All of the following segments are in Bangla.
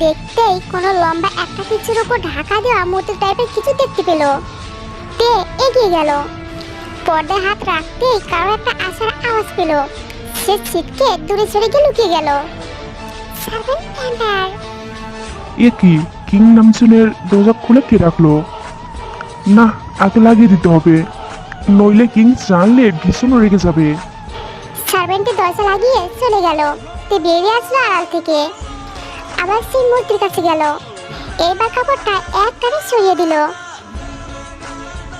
দেখতেই কোনো লম্বা একটা কিছুর উপর ঢাকা দেওয়া মূর্তি টাইপের কিছু দেখতে পেল। তে এগিয়ে গেল। পর্দায় হাত রাখতেই কারো একটা আসার আওয়াজ পেল। সে ছিটকে দূরে সরে গিয়ে লুকিয়ে গেল। Servant enter. এ কি, কিং নামসুনের দরজা খুলে কে রাখলো? না, আগে লাগিয়ে দিতে হবে, নইলে কিং জানলে ভীষণ রেগে যাবে। সার্ভেন্টে দরজা লাগিয়ে চলে গেল। তে বেরিয়ে আসলো আড়াল থেকে। আবার সেই মূর্তির কাছে গেল। এইবার কাপড়টা এক টানে সরিয়ে দিল।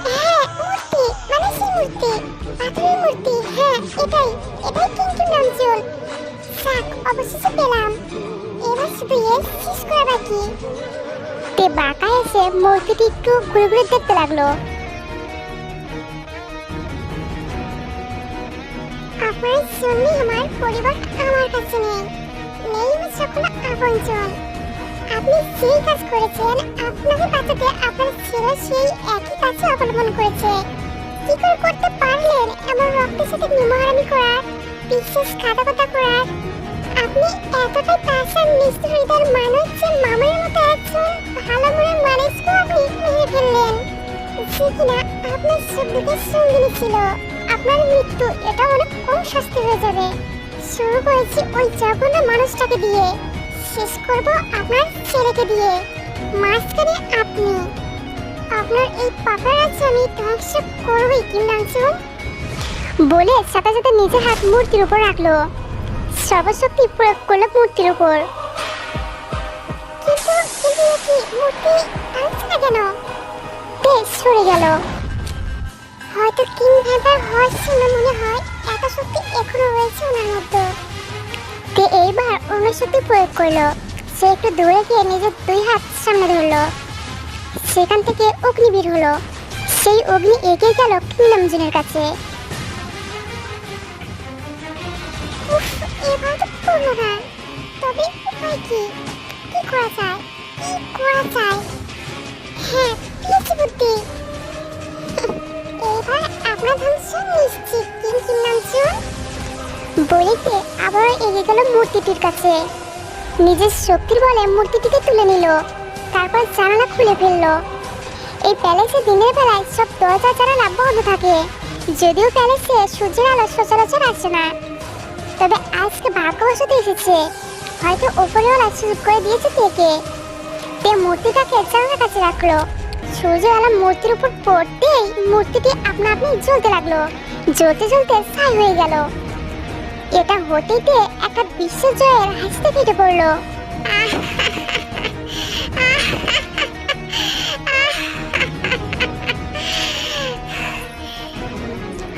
হ্যাঁ, মূর্তি মানে সেই মূর্তি, পাথরের মূর্তি। হ্যাঁ, এটাই কিং নামসুন। যাক, অবশেষে পেলাম। এবার শুধু এর শেষ করা বাকি। তে বাঁকা এসে মূর্তিটি একটু ঘুরে ঘুরে দেখতে লাগলো। আপনার জন্যই আমার পরিবার আমার কাছে নেই আমার সকল আপনজন। আপনি যেই কাজ করেছেন, আপনাকে বাঁচাতে আপনার ছেলে সেই একই কাজে অবলম্বন করেছে। কি করে করতে পারলেন এমন রক্তের সাথে নিমহারামি করার, বিশ্বাসঘাতকতা করার? আপনি এতটাই পাষাণ নিষ্ঠুর হৃদয়ের মানুষ যে মামার মতো একজন ভালো মনের মানুষকেও আপনি মেরে ফেললেন, যে কিনা আপনার সুখ-দুঃখের সঙ্গিনী ছিল। আপনার মৃত্যু এটা অনেক কম শাস্তি হয়ে যাবে। শুরু করেছি ওই জঘন্য মানুষটাকে দিয়ে, শেষ করব আপনার ছেলেকে দিয়ে। মাঝখানে আপনি। আপনার এই পাপের রাজ্য আমি ধ্বংস করবই কিং নামসুন। বলে সাথে সাথে নিজের হাত মূর্তির উপর রাখলো। সর্বশক্তি প্রয়োগ করলো মূর্তির উপর। কিন্তু কি মূর্তি টানছে না কেন? বেশ সরে গেল। হয়তো কিং ভ্যাম্পায়ার হওয়ার জন্য মনে হয় এত শক্তি এখনো রয়েছে ওনার মধ্যে। তে এইবার অন্য শক্তি প্রয়োগ করলো। সে একটু দূরে গিয়ে নিজের দুই হাত সামনে ধরলো। সেখান থেকে অগ্নি বের হলো। সেই অগ্নি এগিয়ে গেল কিং নামজুনের কাছে। এবার তো পড়লো না, তবে উপায় কি? কি করা যায়? হ্যাঁ, পেয়েছি বুদ্ধি। এবার আপনার ধ্বংস নিশ্চিত কিং নামসুন। বলিতে আবার এগিয়ে গেল মূর্তিটির কাছে। নিজের শক্তির বলে মূর্তিটিকে তুলে নিল। তারপর জানালা খুলে ফেললো। এই প্যালেসে দিনের বেলায় সব দরজা জানালা বন্ধ থাকে, যদিও প্যালেসে সূর্যের আলো সচরাচর আসে না। তবে আজকে ভাগ্যবশত এসেছে। হয়তো ওপরেওয়ালা সুযোগ করে দিয়েছে থেকে। তে মূর্তিটাকে জানালার কাছে রাখলো। সূর্যের আলো মূর্তির উপর পড়তেই মূর্তিটি আপনা আপনি জ্বলতে লাগলো। জ্বলতে জ্বলতে ছাই হয়ে গেল। এটা হতেই একটা বিশ্বজয়ের হাসিতে ফেটে পড়লো।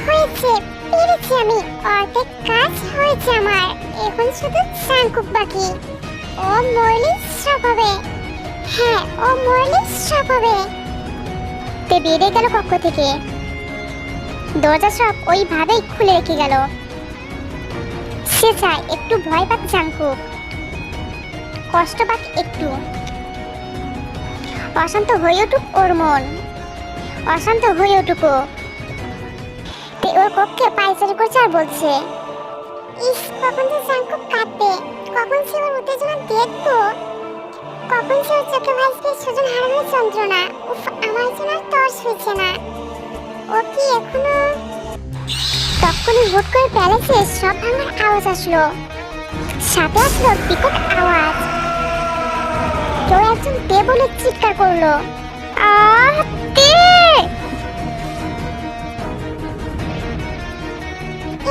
হয়েছে, পেরেছি আমি। অর্ধেক কাজ হয়েছে আমার। এখন শুধু চাঙ্কুক বাকি। ও মরলে সব হবে। হ্যাঁ, ও মরলে সব হবে। তে বেরিয়ে গেল কক্ষ থেকে। দরজা সব ওইভাবেই খুলে রেখে গেল। সে চায় একটু ভয় পাক চাঙ্কুক, কষ্ট পাক একটু। অশান্ত হয়ে উঠুক ওর মন, অশান্ত হয়ে উঠুক। তে ওর কক্ষে পায়চারি করছে আর বলছে, ইস, কখন যে চাঙ্কুক কাঁদবে, কখন সে ওর উত্তেজনা দেখবো, কখন সে ওর চোখে ভাসবে সুজন হারানোর যন্ত্রণা। উফ, আমার জন্য আর তর্স হয়েছে না। ও কি এখনো? তখনই হুট করে প্যালেসে সব ভাঙার আওয়াজ আসলো। সাথে আসলো বিকট আওয়াজ। কেউ একজন তে বলে চিৎকার করলো, আহ তে!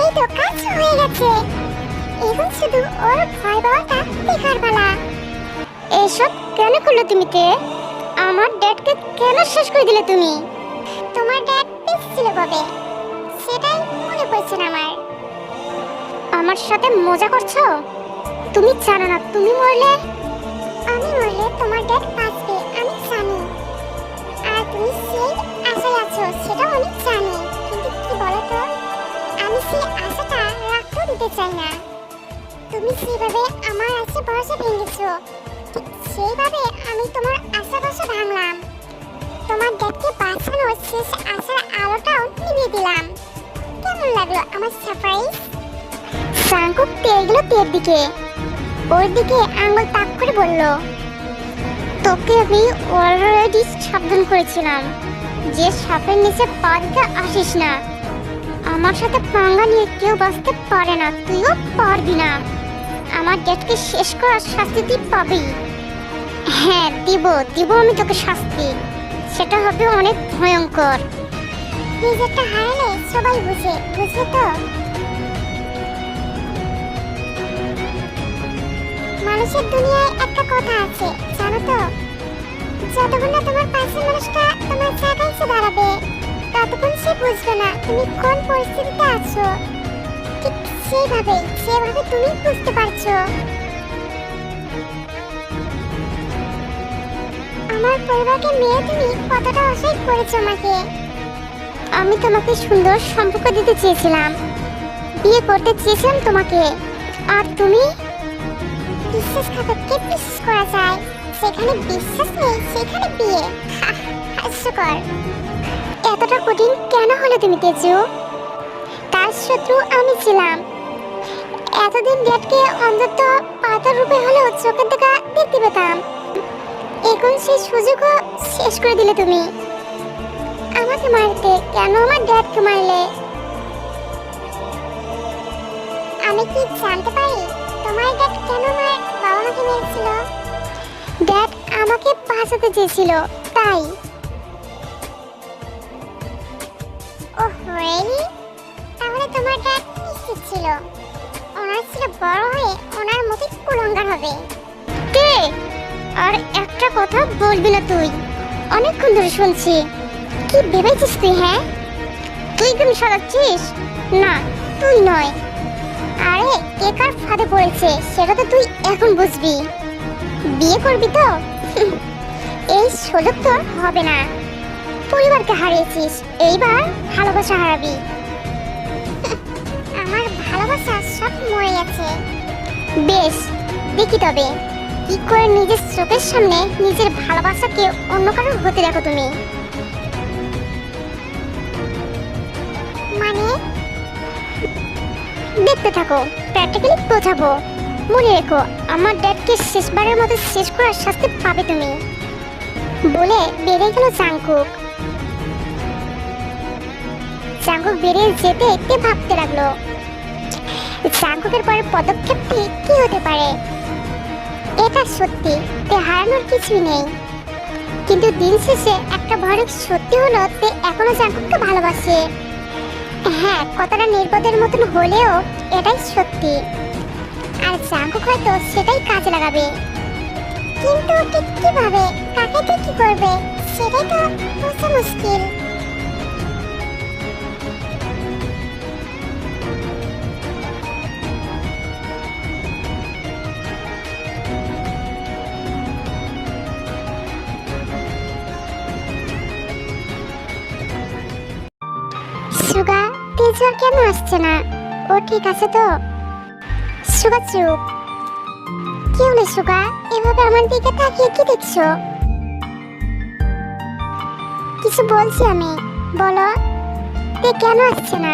এই তো কাজ হয়ে গেছে। এখন শুধু ওর ভয় পাওয়াটা দেখার পালা। এসব কেন করলে তুমি তে? আমার ড্যাডকে কেন শেষ করে দিলে তুমি? তোমার ড্যাড বেঁচে ছিল কবে, সেটাই মনে পড়ছে না আমার। আমার সাথে মজা করছো? তুমি জানো না তুমি মরলে, আমি মরলে তোমার ড্যাড বাঁচবে, আমি জানি। আর তুমি সেই আশায় আছো, সেটাও আমি জানি। কিন্তু কি বলো তো, আমি সেই আশাটা রাখতেও দিতে চাই না। তুমি যেভাবে আমার আশা ভরসা ভেঙেছো, ঠিক সেইভাবে আমি তোমার আশা ভরসা ভাঙলাম। তোমার ড্যাডকে বাঁচানোর শেষ আশার আলোটাও নিভিয়ে দিলাম। কেমন লাগলো আমার সারপ্রাইজ? চাঙ্কুক তেড়ে গেল তের দিকে। ওর দিকে আঙুল তাক করে বলল, তোকে আমি অলরেডি সাবধান করেছিলাম যে সাপের নিচে পা দিতে আসিস না। আমার সাথে পাঙ্গা নিয়ে কেউ বাঁচতে পারে না, তুইও পারবি না। আমার ডেটকে শেষ করার শাস্তি তুই পাবি। হ্যাঁ, দিব আমি তোকে শাস্তি, সেটা হবে অনেক ভয়ঙ্কর। নিজেরটা হারালে সবাই বুঝে তো। মানুষের দুনিয়ায় একটা কথা আছে জানো তো, যতক্ষণ না তোমার পাশের মানুষটা তোমার জায়গায় এসে দাঁড়াবে ততক্ষণ সে বুঝবে না তুমি কোন পরিস্থিতিতে আছো। ঠিক সেভাবে তুমি বুঝতে পারছো। আমার পরিবারকে মেয়ে তুমি কতটা অসহায় করেছো আমাকে। আমি তোমাকে সুন্দর সম্পর্ক দিতে চেয়েছিলাম, বিয়ে করতে চেয়েছিলাম তোমাকে, আর তুমি বিশ্বাসঘাতককে বিশ্বাস করা যায়, সেখানে বিশ্বাস নেই সেখানে বিয়ে। হাস্যকর। এতটা কঠিন কেন হলো তুমি তেজু? তার শত্রু আমি ছিলাম। এতদিন ডেটকে অন্তত পাতার রূপে হলেও চোখের দেখা দেখতে পেতাম। এখন সেই সুযোগও শেষ করে দিলে তুমি। আমাকে মারতে কেন আমার ড্যাডকে মারলে? আমি কি জানতে পারি তোমার ড্যাড কেন আমার বাবা মাকে মেরেছিল? ড্যাড আমাকে বাঁচাতে চেয়েছিল তাই। Oh really? তাহলে তোমার ড্যাড নিশ্চিত ছিল ওনার ছিল বড় হয়ে ওনার মতোই কুলঙ্গার হবে। কে? আর একটা কথা বলবি না তুই, অনেকক্ষণ ধরে শুনছি। কি ভেবেছিস তুই? হ্যাঁ, তুই কি সাজাচ্ছিস? না, তুই নয়। আরে কে কার ফাঁদে পড়েছে সেটা তো তুই এখন বুঝবি। বিয়ে করবি তো? এই সুযোগ তোর হবে না। পরিবারকে হারিয়েছিস, এইবার ভালোবাসা হারাবি। আমার ভালোবাসা সব মরে গেছে। বেশ, দেখি তবে কি করে নিজের চোখের সামনে নিজের ভালোবাসাকে অন্য কারোর হতে দেখো তুমি। মানে দেখতে থাকো, প্র্যাকটিক্যালি বোঝাবো। মনে রেখো, আমার ড্যাডকে শেষবারের মতো শেষ করার শাস্তি পাবে তুমি। বলে বেরিয়ে গেল জাংকুক। জাংকুক বেরিয়ে যেতে যেতে ভাবতে লাগলো জাংকুকের পরের পদক্ষেপটি কি হতে পারে। এটা সত্যি তে হারানোর কিছুই নেই, কিন্তু দিন শেষে একটা ভয়ানক সত্যি হলো তে এখনো জাংকুককে ভালোবাসে। হ্যাঁ, কথাটা নির্বোধের মতন হলেও এটাই সত্যি, আর জাংকুক হয়তো সেটাই কাজে লাগাবে। কিন্তু ঠিক কিভাবে, কাকে দিয়ে কি করবে সেটাই তো বোঝা মুশকিল। সুগা, তেজু আর কেন আসছে না? ও ঠিক আছে তো? সুগা চুপ। কি হলো সুগা, এভাবে আমার দিকে তাকিয়ে কি দেখছো? কিছু বলছি আমি, বলো। তে কেন আসছে না?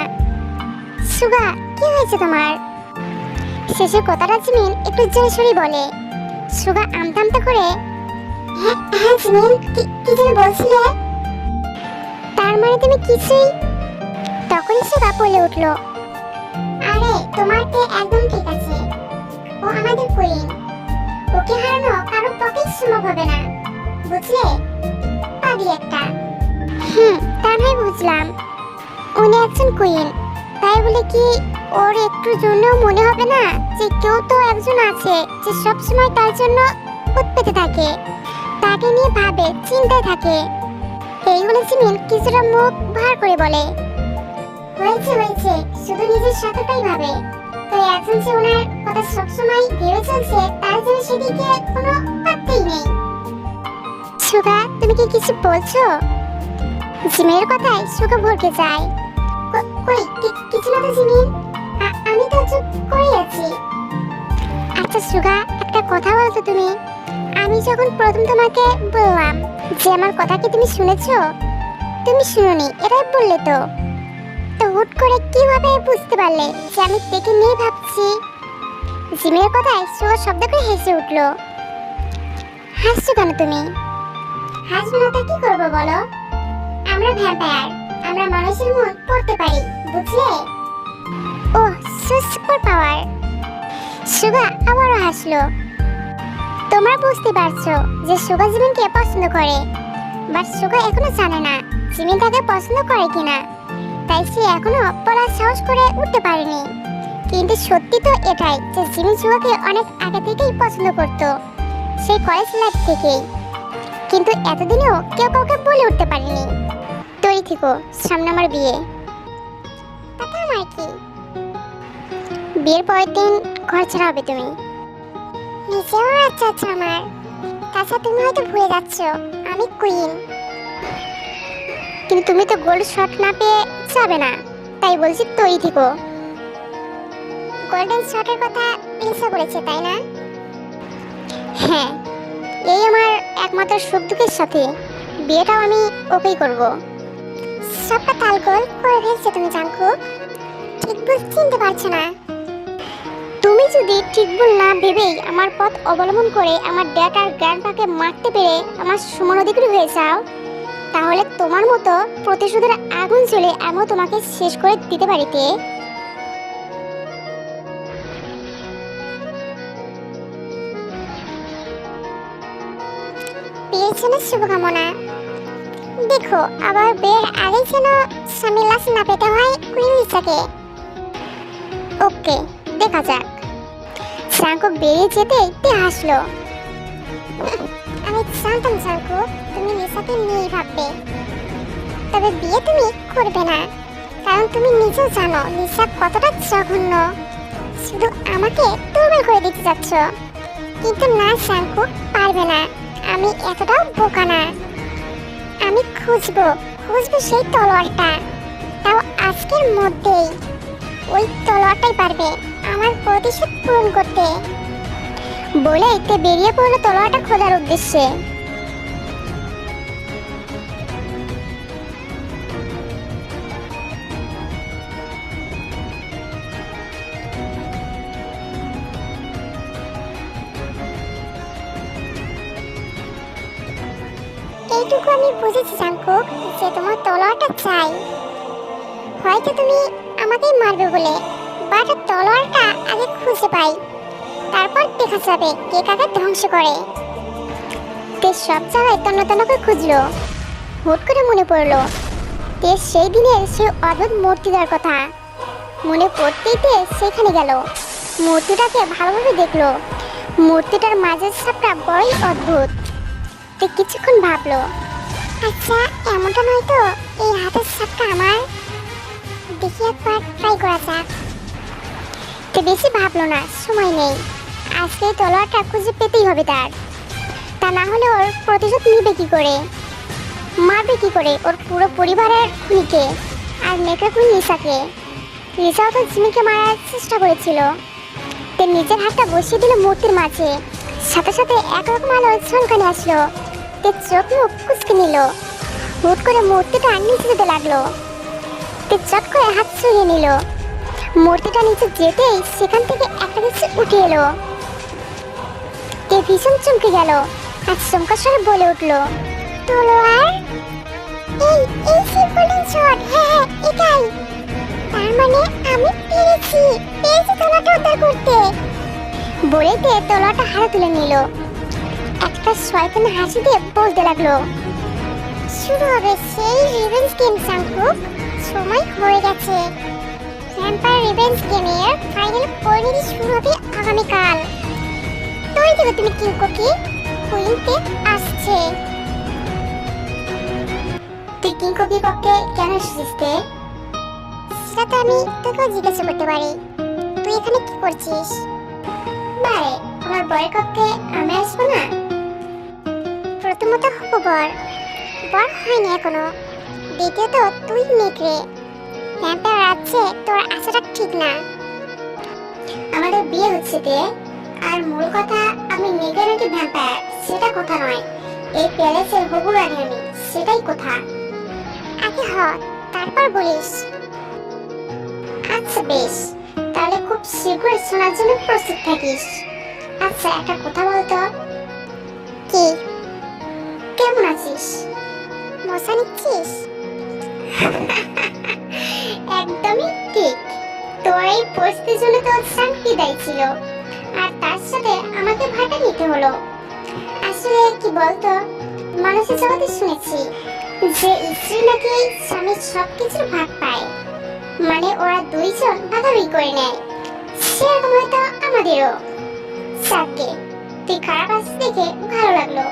সুগা, কি হয়েছে তোমার? শেষের কথাটা জিমিন একটু জোরে সরে বলে। সুগা আমতা আমতা করে হ্যাঁ জিমিন, কি যেন বলছিলে? তার মানে তুমি কিছুই। তখনই সুগা বলে উঠলো, আরে তোমার তে একদম ঠিক আছে, ও আমাদের কুইন, ওকে হারানো কারো পক্ষেই সম্ভব হবে না, বুঝলে? পাগলি একটা। তা নয় বুঝলাম, উনি একজন কুইন, তাই বলে কি ওর একটু জন্য মনে হবে না যে কেউ তো একজন আছে যে সবসময় তার জন্য খুঁত পেতে থাকে, তাকে নিয়ে ভাবে, চিন্তায় থাকে। এই বলে জিমিন কিছুটা মুখ ভার করে বলে, হয়েছে, শুধু নিজের সাথেটাই ভাবে, তো একজন যে ওনার কথা সবসময় ভেবে চলছে তার জন্য সেদিকে কোনো পাত্তাই নেই। সুগা, তুমি কি কিছু বলছো? জিমিনের কথায় সুগা ভরকে যায়। কই কিছু না তো জিমিন, আমি তো চুপ করে আছি। আচ্ছা সুগা, একটা কথা বলতো তুমি। আমি যখন প্রথম তোমাকে বললাম যে আমার কথা কি তুমি শুনেছো? তুমি শুনোনি, এটাই বললে তো। হুট করে কিভাবে বুঝতে পারলে যে আমি দেখে নিয়ে ভাবছি? জিমিনের কথায় সুগা শব্দ করে হেসে উঠল। হাসছো কেন তুমি? হাসবো না তো কি করবো বলো? আমরা ভ্যাম্পায়ার, আমরা মানুষের মন পড়তে পারি, বুঝলে? ও, সুপার পাওয়ার। সুগা আবারও হাসলো। তোমরা বুঝতে পারছো যে সুগা জিমিনকে পছন্দ করে, বাট সুগা এখনো জানে না জিমিন তাকে পছন্দ করে কিনা, তাই সে এখনো বলার সাহস করে উঠতে পারেনি। কিন্তু সত্যি তো এটাই যে জিমিন সুগাকে অনেক আগে থেকেই পছন্দ করত, সেই কলেজ লাইফ থেকেই। কিন্তু এতদিনেও কেউ কাউকে বলে উঠতে পারেনি। তৈরি থেকো, সামনে আমার বিয়ে। তাতে আমার কি? বিয়ের পরের দিন ঘর ছাড়া হবে তুমি। নিজেও আচ্ছা আচ্ছা আমার। তাছাড়া তুমি হয়তো ভুলে যাচ্ছ আমি কুইন। কিন্তু তুমি তো গোল্ড শট না পেয়ে যাবে না, তাই বলছি তৈরি থেকো। গোল্ডেন শটের কথা লিসা বলেছে তাই না? হ্যাঁ, এই আমার একমাত্র সুখ দুঃখের সাথে বিয়েটাও আমি ওকেই করব। সবটা তালগোল করে ফেলছে তুমি জাঙ্কু। ঠিক ভুল চিনতে পারছো না। তুমি যদি ঠিক ভুল না ভেবেই আমার পথ অবলম্বন করে আমার ড্যাড আর গ্র্যান্ডপাকে মারতে পেরে আমার সমান অধিকারী হয়ে যাও, তাহলে তোমার মতো প্রতিশোধের আগুন জ্বলে আমিও তোমাকে শেষ করে দিতে পারিতে। বিয়ের জন্য শুভকামনা। দেখো আবার বিয়ের আগে যেন স্বামী লাশ না পেতে হয় কুইন লিসাকে। ওকে, দেখা যাক। জাঙ্কুক বেরিয়ে যেতেই তে হাসলো। আমি জানতাম জাঙ্কুক তুমি লিসাকে নিয়েই ভাববে, তবে বিয়ে তুমি করবে না, কারণ তুমি নিজেও জানো লিসা কতটা জঘন্য। শুধু আমাকে দুর্বল করে দিতে যাচ্ছ। কিন্তু না জাঙ্কুক, পারবে না, আমি এতটাও বোকা না। আমি খুঁজবো সেই তলোয়ারটা, তাও আজকের মধ্যেই। ওই তলোয়ারটাই পারবে আমার প্রতিশোধ পূরণ করতে। বলে তে বেরিয়ে পড়লো তলোয়ারটা খোঁজার উদ্দেশ্যে। এইটুকু আমি বুঝেছি জাঙ্কুক যে তোমার তলোয়ারটা চাই। হয়তো তুমি আমাকেই মারবে বলে, বাট তলোয়ারটা আগে খুঁজে পাই, তারপর দেখা যাবে কে কাকে ধ্বংস করে। তে সব জায়গায় তন্ন তন্ন করে খুঁজলো। হুট করে মনে পড়লো তে সেই দিনের সেই অদ্ভুত মূর্তিটার কথা। মনে পড়তেই তে সেখানে গেল, মূর্তিটাকে ভালোভাবে দেখলো। মূর্তিটার মাঝের ছাপটা বড়ই অদ্ভুত। তে কিছুক্ষণ ভাবলো, আচ্ছা এমনটা নয় তো এই হাতের ছাপটা আমার? দেখি একবার ট্রাই করা যাক। তে বেশি ভাবলো না, সময় নেই। আজকে তলোয়ারটা খুঁজে পেতেই হবে তার, তা না হলে ওর প্রতিশোধ নিবে কি করে, মারবে কি করে ওর পুরো পরিবারের খুনিকে আর মেয়েকে খুনি লিসাকে। লিসাও তো জিমিকে মারার চেষ্টা করেছিল। তে নিজের হাতটা বসিয়ে দিল মূর্তির মাঝে, সাথে সাথে একরকম আলো ঝলকানি আসলো। তে চোখ মুখ কুচকে নিল। হুট করে মূর্তিটা নিচে যেতে লাগলো। তে চট করে হাত সরিয়ে নিল। মূর্তিটা নিচে যেতেই সেখান থেকে একটা কিছু উঠে এলো। তে ভীষণ চমকে গেল আর চমকার স্বরে বলে উঠলো, তলোয়ার? এই এই সেই গোল্ডেন শট। হ্যাঁ এটাই। তার মানে আমি পেরেছি তলোয়ারটা উদ্ধার করতে। বলে তে তলোয়ারটা হাতে তুলে নিল। একটা শয়তান হাসি দিয়ে বলতে লাগলো, শুরু হবে সেই রিভেঞ্জ গেম জাঙ্কুক। সময় হয়ে গেছে। ভ্যাম্পায়ার রিভেঞ্জ গেমের ফাইনাল পরিণতি শুরু হবে আগামীকাল। তৈরি থেকো তুমি কিংকোকি, কুইনতে আসছে। তুই কিংকোকি পক্ষে কেন এসেছিস? সেটা তো আমি তোকেও জিজ্ঞাসা করতে পারি। তুই এখানে কি করছিস? বারে আমার বরের কক্ষে আমি আসবো না? প্রথমত হবো বর হয়নি এখনো। দ্বিতীয়ত তুই নেকড়ে, ভ্যাম্পায়ার আছে, তোর আশাটা ঠিক না। আমাদের বিয়ে হচ্ছে তে, আর মূল কথা আমি নেকড়ে নাকি ভ্যাম্পায়ার সেটা কথা নয়, এই প্যালেসের হবু রানী আমি, সেটাই কথা। আগে হ, তারপর বলিস। আচ্ছা বেশ, তাহলে খুব শীঘ্রই শোনার জন্য প্রস্তুত থাকিস। আচ্ছা একটা কথা বলতো, কি কি কেমন আছিস? মশা নিচ্ছিস? একদমই ঠিক। তোর এই পোস্টের জন্য তো শান্তি দায়ী ছিল, আর তার সাথে আমাকে ভাটা নিতে হলো। আসলে কি বলতো, মানুষের জগতে শুনেছি যে স্ত্রী নাকি স্বামীর সবকিছুর ভাগ পায়, মানে ওরা দুইজন ভাগাভাগি করে নেয়। সেরকম হয়তো আমাদেরও। যাকে তুই খারাপ আছিস দেখে ভালো লাগলো।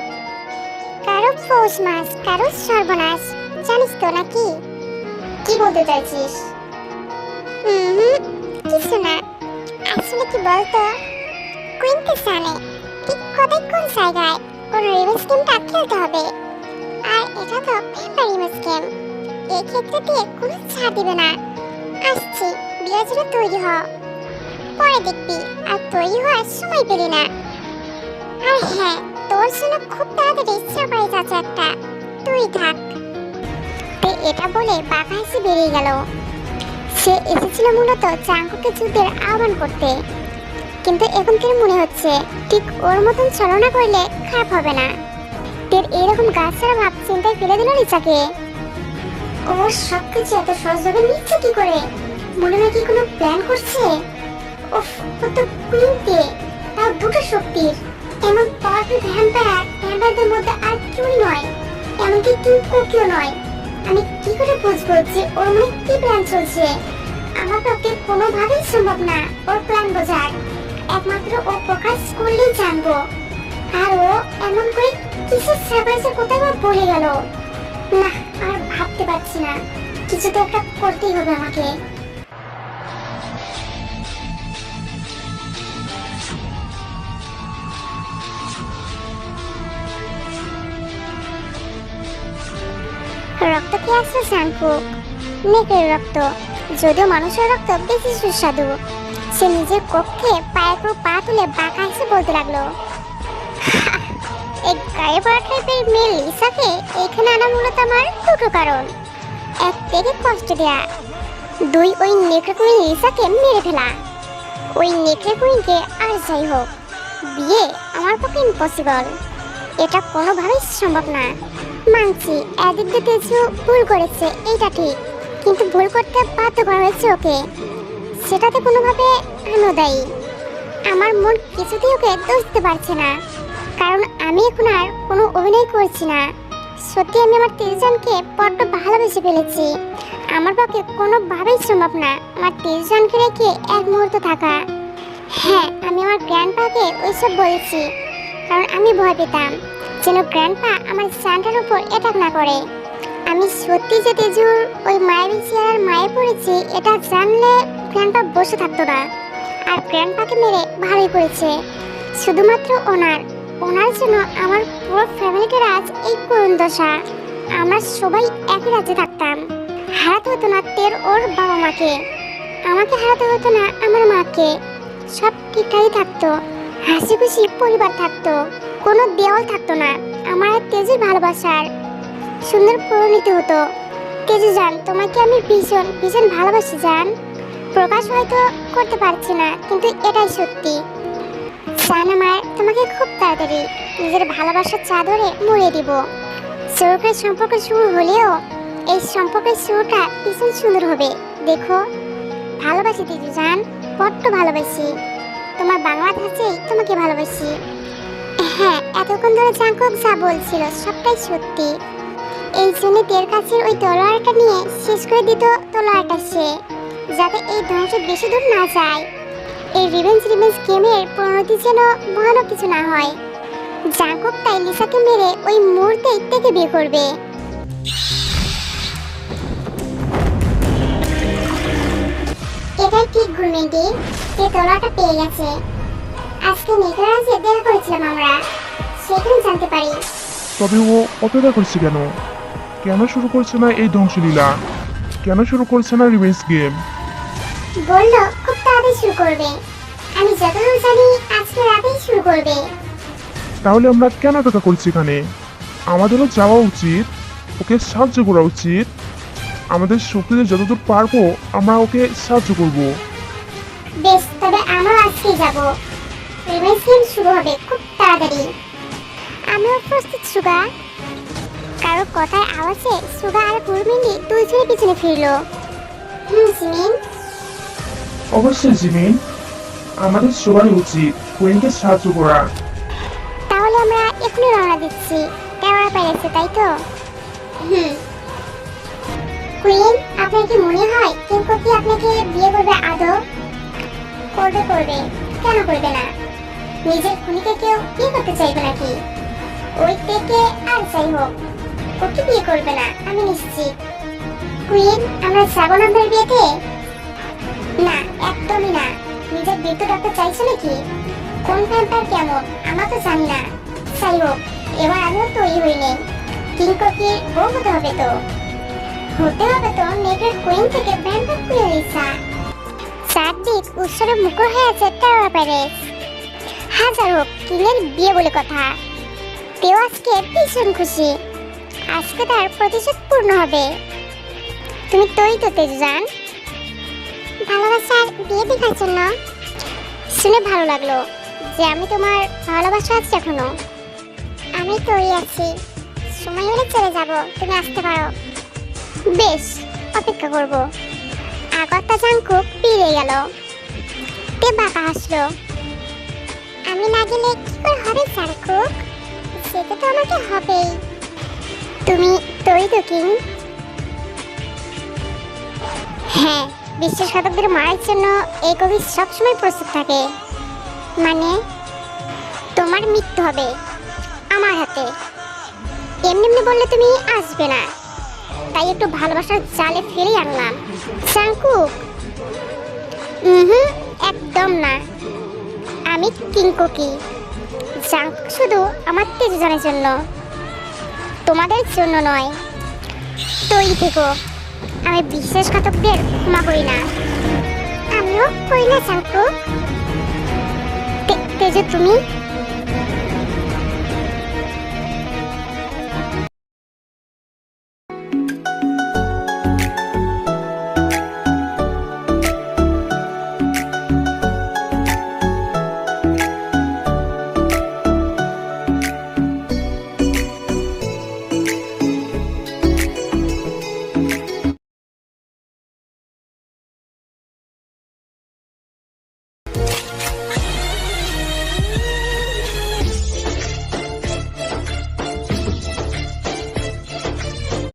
কারো পৌষ মাস, কারো সর্বনাশ, জানিস তো নাকি? কি বলতে চাইছিস? কিছু না। আসলে কি বলতো, কুইনকে জানে ঠিক কোথায় কোন জায়গায় কোন রিভেঞ্জ গেমটা খেলতে হবে। আর এটা তো পেপার রিভেঞ্জ গেম, এই ক্ষেত্রে দিয়ে কোনো ছাড় দিবে না। আসছি, বিয়ের জন্য তৈরি হ। পরে দেখবি আর তৈরি হওয়ার সময় পেলি না। আর হ্যাঁ, তোর জন্য খুব তাড়াতাড়ি সারপ্রাইজ আছে একটা, তুই থাক। এটা বলে বাঘা এসে বেরিয়ে গেল। সে এসেছিল মূলত জাঙ্কুকে যুদ্ধের আহ্বান করতে, কিন্তু এখন থেকে মনে হচ্ছে ঠিক ওর মতন ছলনা করলে খারাপ হবে না। তের এরকম গাছ ছাড়া ভাব চিন্তায় ফেলে দিল রিচাকে। ও সবকিছু এত সহজভাবে নিচ্ছে কি করে? মনে হয় কি কোনো প্ল্যান করছে? উফ, ও তো কুইনকে, তাও দুটো শক্তির। এমন পাওয়ারফুল ভ্যাম্পায়ারদের মধ্যে আর কেউই নয়, এমনকি কিংকোকেও নয়। আমি কি করে বুঝবো যে ওর মনে কি প্ল্যান চলছে? আমার পক্ষে কোনোভাবেই সম্ভব না ওর প্ল্যান বোঝার। একমাত্র ও প্রকাশ করলেই জানবো। আর ও এমন করে কিসের সারপ্রাইজের কথা বলে গেল? না, আর ভাবতে পারছি না। কিছু তো একটা করতেই হবে আমাকে। রক্ত কি আসছে জাঙ্কুক? মেঘের রক্ত, যদিও মানুষের রক্ত বেশি সুস্বাদু। সে নিজের কক্ষে পায়ের উপর পা তুলে বাঁকা হেসে বলতে লাগলো, এই গায়ে পড়া টাইপের মেয়ে লিসাকে এখানে আনা মূলত আমার দুটো কারণ। এক, থেকে কষ্ট দেয়া। দুই, ওই নেকড়ে কুইন লিসাকে মেরে ফেলা। ওই নেকড়ে কুইনকে আর যাই হোক, বিয়ে আমার পক্ষে ইম্পসিবল। এটা কোনোভাবেই সম্ভব না। মানছি এদিক দিয়ে তেজু ভুল করেছে, এইটা ঠিক, কিন্তু ভুল করতে বাধ্য করা হয়েছে ওকে। সেটাতে কোনোভাবে আমিও দায়ী। আমার মন কিছুতেই ওকে দোষ দিতে পারছে না, কারণ আমি এখন আর কোনো অভিনয় করছি না। সত্যি আমি আমার তেজজনকে বড্ড ভালোবেসে ফেলেছি। আমার পক্ষে কোনোভাবেই সম্ভব না আমার তেজজনকে রেখে এক মুহূর্ত থাকা। হ্যাঁ, আমি আমার গ্র্যান্ডপাকে ওইসব বলেছি, কারণ আমি ভয় পেতাম যেন গ্র্যান্ডপা আমার সানটার উপর অ্যাটাক না করে। আমি সত্যি যে তেজুর ওই মায়ের চেয়ার মায়ে পড়েছি এটা জানলে গ্র্যান্ডপা বসে থাকতো না। আর গ্র্যান্ডপাকে মেরে ভালোই করেছে। শুধুমাত্র ওনার জন্য আমার পুরো ফ্যামিলিটার আজ এই করুণ দশা। আমরা সবাই একই রাজ্যে থাকতাম। হারাতে হতো না তের ওর বাবা মাকে, আমাকে হারাতে হতো না আমার মাকে। সব ঠিকঠাকই থাকতো, হাসি খুশি পরিবার থাকতো, কোনো দেওয়াল থাকতো না। আমার তেজের ভালোবাসার সুন্দর পরিণতি হতো। তেজু জান, তোমাকে আমি ভীষণ ভীষণ ভালোবাসি জান। প্রকাশ হয়তো করতে পারছি না, কিন্তু এটাই সত্যি জান। আমার তোমাকে খুব তাড়াতাড়ি নিজের ভালোবাসার চাদরে মুড়িয়ে দিব। চৌকের সম্পর্ক শুরু হলেও এই সম্পর্কের শুরুটা ভীষণ সুন্দর হবে। দেখো, ভালোবাসি তেজু জান, বড্ড ভালোবাসি। তোমার বাংলা ভাষায় তোমাকে ভালোবাসি। হ্যাঁ, এতক্ষণ ধরে জাঙ্কুক যা বলছিল সবটাই সত্যি। এই জন্য তের কাছের ওই তলোয়ারটা নিয়ে শেষ করে দিত তলোয়ারটা সে, যাতে এই ধ্বংস বেশি দূর না যায়। এই রিভেঞ্জ গেমের পরিণতি যেন ভয়ানক কিছু না হয়। জাঙ্কুক তাই লিসাকে মেরে ওই মুহূর্তেই থেকে বিয়ে করবে। এটাই ঠিক ঘূর্ণিটি, যে তলোয়ারটা পেয়ে গেছে। আজকে নেকড়ারাজে দেখা করেছিলাম আমরা, সেখানে জানতে পারি। তবে ও অপেক্ষা করছে কেন? কেন শুরু করছে না এই ধ্বংসলীলা? কেন শুরু করছে না রিভেঞ্জ গেম? বললো খুব তাড়াতাড়ি শুরু করবে। আমি যতদূর জানি আজকে রাতেই শুরু করবে। তাহলে আমরা কেন অপেক্ষা করছি এখানে? আমাদেরও যাওয়া উচিত, ওকে সাহায্য করা উচিত। আমাদের শক্তিতে যতদূর পারবো আমরা ওকে সাহায্য করব। বেশ, তবে আমরা আজকেই যাব। রিভেঞ্জ গেম শুরু হবে খুব তাড়াতাড়ি। আমিও প্রস্তুত সুগা। কারো কথার আওয়াজে সুগা আর কুরমিলি দুইজনে পিছনে ফিরলো। জিমিন, অবশ্যই জিমিন, আমাদের সবারই উচিত কুইনকে সাহায্য করা। তাহলে আমরা এখনই রওনা দিচ্ছি। টাওয়ার প্যালেসে, তাই তো? কুইন, আপনার কি মনে হয় কিংকো কি আপনাকে বিয়ে করবে আদৌ? করবে করবে, কেন করবে না? নিজের খুনিকে কেউ বিয়ে করতে চাইবে নাকি? ওই থেকে আর যাই হোক, ওকে বিয়ে করবে না, আমি নিশ্চিত। কুইন, আমরা যাবো না আপনার বিয়েতে? না, একদমই না। নিজের বিদ্যুৎ ডাক্তার চাইছো নাকি? কোন ভ্যাম্পায়ার কেমন আমরা তো জানি না। যাই হোক, এবার আমিও তৈরি হইনি। কিংকোকির বউ হতে হবে তো। হতে হবে তো নেগের কুইন থেকে ভ্যাম্পায়ার কুইন লিসা। চারদিক উৎসবে মুখর হয়ে আছে টাওয়ার প্যালেস। হাজার হোক, কিংয়ের বিয়ে বলে কথা। তেও আজকে ভীষণ খুশি। আজকে তার প্রতিশোধ পূর্ণ হবে। তুমি তৈরি তো তেজুজান? ভালোবাসার বিয়ে দেখার জন্য? শুনে ভালো লাগলো যে আমি তোমার ভালোবাসা আছে এখনো। আমি তৈরি আছি, সময় হলে চলে যাব, তুমি আসতে পারো। বেশ, অপেক্ষা করব। আগত্তা জাংকুক ফিরে গেল। তে বাঁকা হাসলো। আমি না গেলে কি করে হবে জাংকুক? সেটা তো আমাকে হবেই। তুমি তৈরি তো কিং? হ্যাঁ, বিশ্বাসঘাতকদের মারার জন্য এই কবি সবসময় প্রস্তুত থাকে। মানে তোমার মৃত্যু হবে আমার হাতে। এমনি এমনি বললে তুমি আসবে না, তাই একটু ভালোবাসার জালে ফেলে আনলাম। জাংকুক, একদম না। আমি কিংকোকি। জাংকুক শুধু আমার তেজুজানের জন্য, তোমাদের জন্য নয়। তৈরি থেকো, আমি বিশ্বাসঘাতকদের ক্ষমা করি না। আমিও করি না জাংকুক। তেজু, তুমি?